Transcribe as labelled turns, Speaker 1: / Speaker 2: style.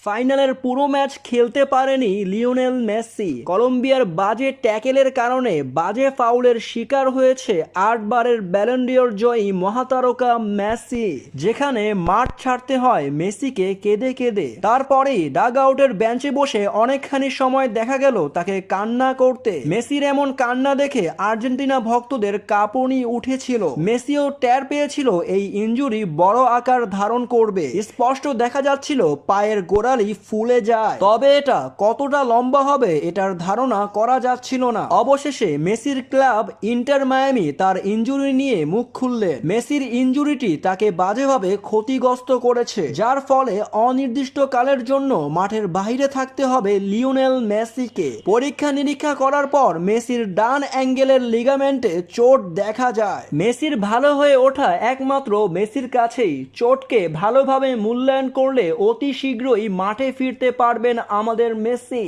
Speaker 1: ফাইনালের পুরো ম্যাচ খেলতে পারেনি লিওনেল মেসি। কলম্বিয়ার বাজে ট্যাকেলের কারণে বাজে ফাউলের শিকার হয়েছে 8 বারের ব্যালন ডি'র জয়ী মহাতারকা মেসি, যেখানে মাঠ ছাড়তে হয় মেসিকে কেঁদে কেঁদে। তারপরেই ডাগ আউটের বেঞ্চে বসে অনেকখানি সময় দেখা গেল তাকে কান্না করতে। মেসির এমন কান্না দেখে আর্জেন্টিনা ভক্তদের কাঁপুনি উঠেছিল। মেসিও টের পেয়েছিল এই ইনজুরি বড় আকার ধারণ করবে। স্পষ্ট দেখা যাচ্ছিল পায়ের গোড়ালি ফুলে যায়, তবে এটা কতটা লম্বা হবে এটার ধারণা করা যাচ্ছিল না। অবশেষে মেসির ক্লাব ইন্টার মায়ামি তার ইনজুরি নিয়ে মুখ খুললেন। মেসির ইনজুরিটি তাকে বাজেভাবে ক্ষতিগ্রস্ত করেছে, যার ফলে অনির্দিষ্টকালের জন্য মাঠের বাইরে থাকতে হবে লিওনেল মেসিকে। পরীক্ষা নিরীক্ষা করার পর মেসির ডান অ্যাঙ্গেলের লিগামেন্টে চোট দেখা যায়। মেসির ভালো হয়ে ওঠা একমাত্র মেসির কাছেই। চোটকে ভালোভাবে মূল্যায়ন করলে অতি শীঘ্রই মাঠে ফিরতে পারবেন আমাদের মেসি।